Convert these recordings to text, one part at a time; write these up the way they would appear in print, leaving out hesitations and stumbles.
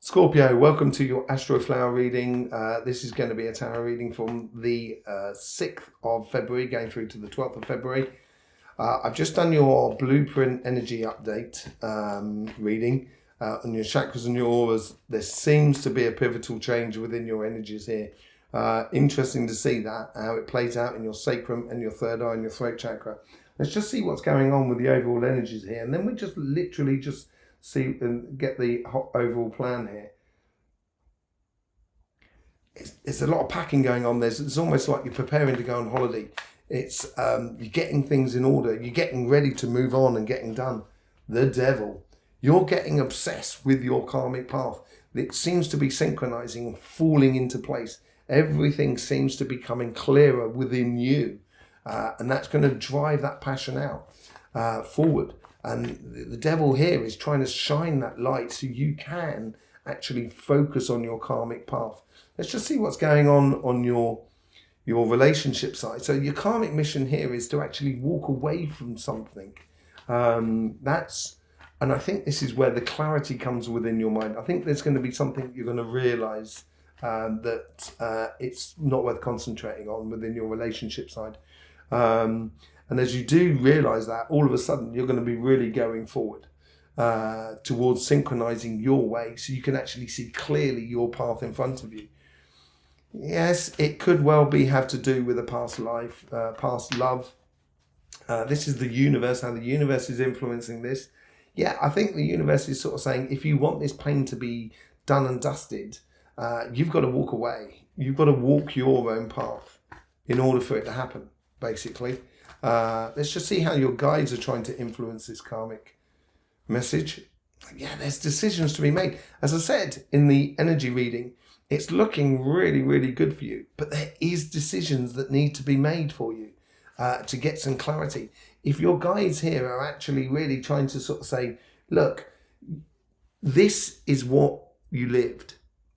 Scorpio, welcome to your Astroflower reading. This is going to be a tarot reading from the 6th of February going through to the 12th of February. I've just done your blueprint energy update reading on your chakras and your auras. There seems to be a pivotal change within your energies here. Interesting to see that, how it plays out in your sacrum and your third eye and your throat chakra. Let's just see what's going on with the overall energies here. And then we just literally just see and get the overall plan here. It's a lot of packing going on. It's almost like you're preparing to go on holiday. It's you're getting things in order. You're getting ready to move on and getting done. The devil. You're getting obsessed with your karmic path. It seems to be synchronizing and falling into place. Everything seems to be becoming clearer within you. And that's going to drive that passion out forward. And the devil here is trying to shine that light so you can actually focus on your karmic path. Let's just see what's going on your relationship side. So your karmic mission here is to actually walk away from something. And I think this is where the clarity comes within your mind. I think there's going to be something you're going to realize that it's not worth concentrating on within your relationship side. And as you do realize that, all of a sudden you're going to be really going forward towards synchronizing your way so you can actually see clearly your path in front of you. Yes, it could well have to do with a past life, past love. This is the universe, how the universe is influencing this. Yeah, I think the universe is sort of saying, if you want this pain to be done and dusted, you've got to walk away. You've got to walk your own path in order for it to happen, basically. Let's just see how your guides are trying to influence this karmic message. Yeah, there's decisions to be made. As I said in the energy reading, it's looking really, really good for you. But there is decisions that need to be made for you to get some clarity. If your guides here are actually really trying to sort of say, look, this is what you lived.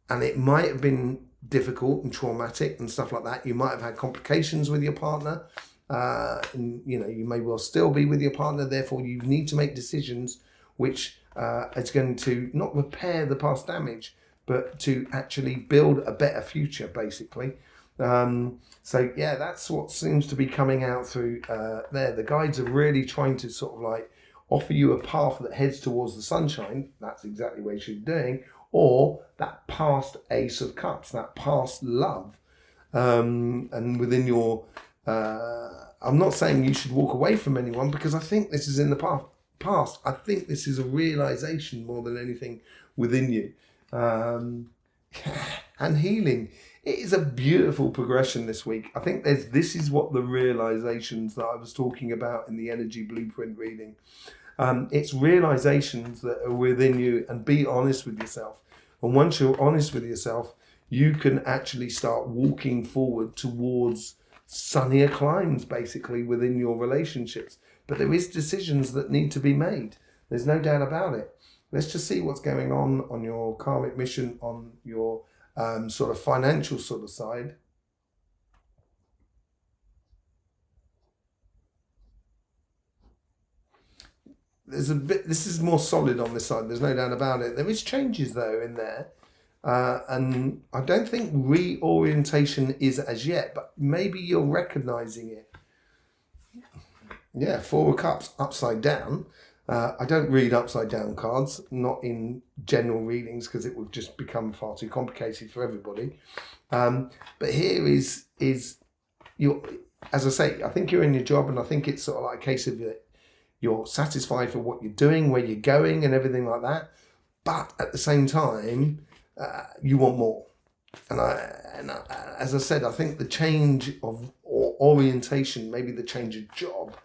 And it might have been difficult and traumatic and stuff like that. You might have had complications with your partner. And, you may well still be with your partner. Therefore, you need to make decisions which is going to not repair the past damage, but to actually build a better future, basically. So, yeah, that's what seems to be coming out through there. The guides are really trying to sort of like offer you a path that heads towards the sunshine. That's exactly what you should be doing. Or that past Ace of Cups, that past love. And within your... I'm not saying you should walk away from anyone, because I think this is in the past. I think this is a realization more than anything within you. And healing. It is a beautiful progression this week. I think this is what the realizations that I was talking about in the energy blueprint reading. It's realizations that are within you, and be honest with yourself. And once you're honest with yourself, you can actually start walking forward towards sunnier climes, basically, within your relationships. But there is decisions that need to be made. There's no doubt about it. Let's just see what's going on your karmic mission, on your sort of financial sort of side. This is more solid on this side. There's no doubt about it. There is changes though in there. And I don't think reorientation is as yet, but maybe you're recognizing it. Yeah, 4 of Cups upside down. I don't read upside down cards, not in general readings, because it would just become far too complicated for everybody. But here is you. As I say, I think you're in your job, and I think it's sort of like a case of you're satisfied for what you're doing, where you're going, and everything like that. But at the same time, you want more. And as I said, I think the change of orientation, maybe the change of job,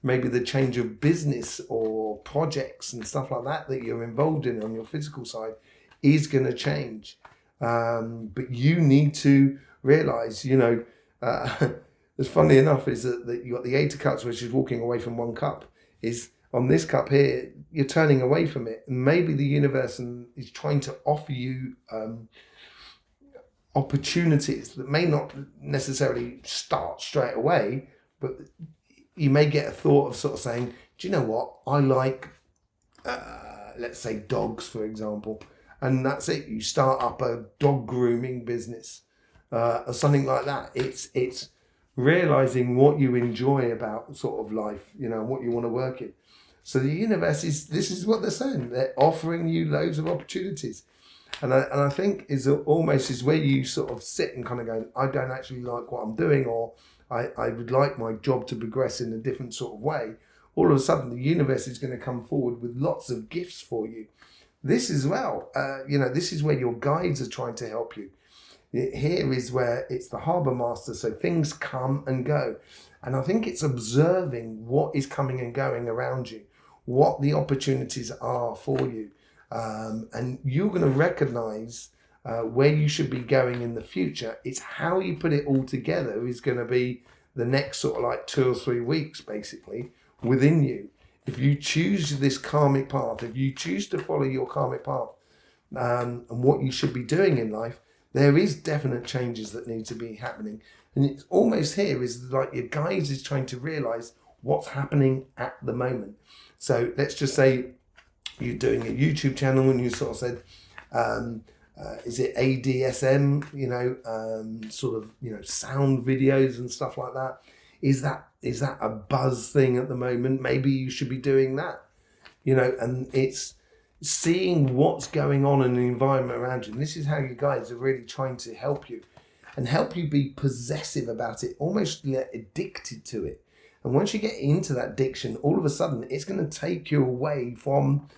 maybe the change of business or projects and stuff like that you're involved in on your physical side is going to change. But you need to realize, as funny enough is that you got the 8 of Cups, which is walking away from 1 cup, is on this cup here, you're turning away from it. And maybe the universe is trying to offer you opportunities that may not necessarily start straight away, but you may get a thought of sort of saying, do you know what? I like, let's say dogs, for example. and that's it. You start up a dog grooming business or something like that. It's realizing what you enjoy about sort of life, you know, what you want to work in. So the universe this is what they're saying. They're offering you loads of opportunities. And I think is where you sort of sit and kind of go, I don't actually like what I'm doing, or I would like my job to progress in a different sort of way. All of a sudden, the universe is going to come forward with lots of gifts for you. This as well, this is where your guides are trying to help you. Here is where it's the harbour master, so things come and go. And I think it's observing what is coming and going around you, what the opportunities are for you. And you're going to recognize where you should be going in the future. It's how you put it all together is going to be the next sort of like 2 or 3 weeks, basically, within you. If you choose this karmic path, if you choose to follow your karmic path and what you should be doing in life, there is definite changes that need to be happening. And it's almost here is like your guides is trying to realize what's happening at the moment. So let's just say you're doing a YouTube channel and you sort of said, is it ADSM, sound videos and stuff like that? Is that a buzz thing at the moment? Maybe you should be doing that, and it's seeing what's going on in the environment around you. And this is how you guys are really trying to help you and help you be possessive about it, almost addicted to it. And once you get into that addiction, all of a sudden it's going to take you away from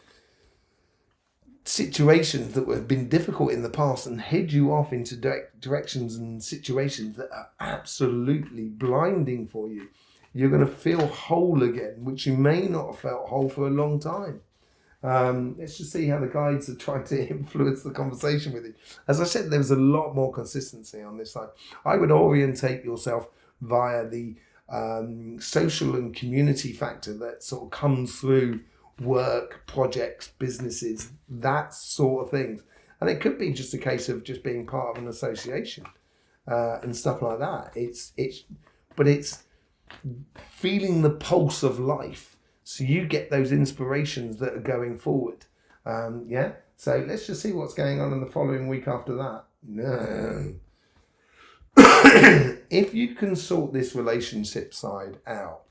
situations that have been difficult in the past and head you off into directions and situations that are absolutely blinding for you. You're going to feel whole again, which you may not have felt whole for a long time. Let's just see how the guides are trying to influence the conversation with you. As I said, there's a lot more consistency on this side. I would orientate yourself via the social and community factor that sort of comes through work, projects, businesses, that sort of things. And it could be just a case of just being part of an association and stuff like that. But it's feeling the pulse of life, so you get those inspirations that are going forward. So let's just see what's going on in the following week after that. No. If you can sort this relationship side out,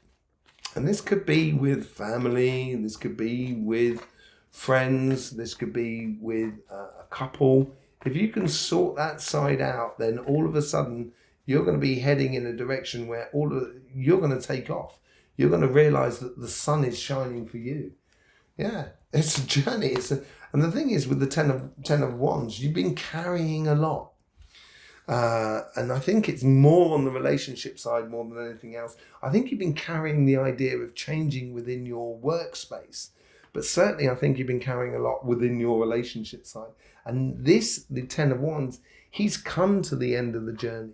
and this could be with family, this could be with friends, this could be with a couple. If you can sort that side out, then all of a sudden you're going to be heading in a direction where you're going to take off. You're going to realize that the sun is shining for you. Yeah, it's a journey. And the thing is, with the 10 of Wands, you've been carrying a lot. And I think it's more on the relationship side more than anything else. I think you've been carrying the idea of changing within your workspace, but certainly I think you've been carrying a lot within your relationship side. And the 10 of Wands, he's come to the end of the journey.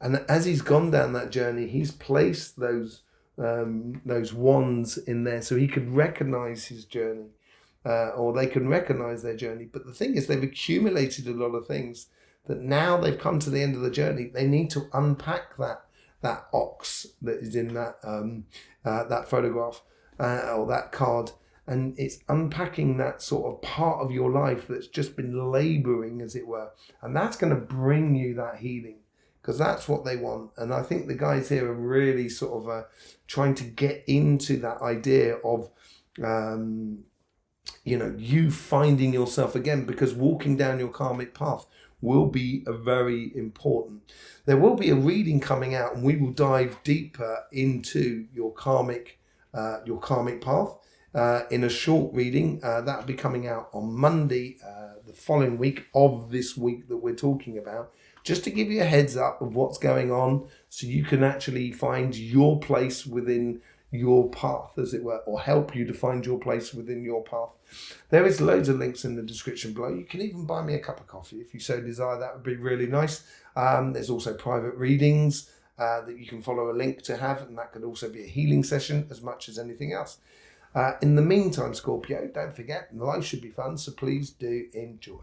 And as he's gone down that journey, he's placed those wands in there so he could recognize his journey, or they can recognize their journey. But the thing is, they've accumulated a lot of things that now they've come to the end of the journey. They need to unpack that ox that is in that photograph or that card, and it's unpacking that sort of part of your life that's just been laboring, as it were, and that's going to bring you that healing, because that's what they want. And I think the guys here are really sort of trying to get into that idea of you finding yourself again, because walking down your karmic path will be a very important. There will be a reading coming out, and we will dive deeper into your karmic path in a short reading that will be coming out on Monday, the following week of this week that we're talking about, just to give you a heads up of what's going on, so you can actually find your place within your path, as it were, or help you to find your place within your path. There is loads of links in the description below. You can even buy me a cup of coffee if you so desire. That would be really nice. There's also private readings that you can follow a link to have, and that could also be a healing session as much as anything else. In the meantime, Scorpio, don't forget, life should be fun, so please do enjoy.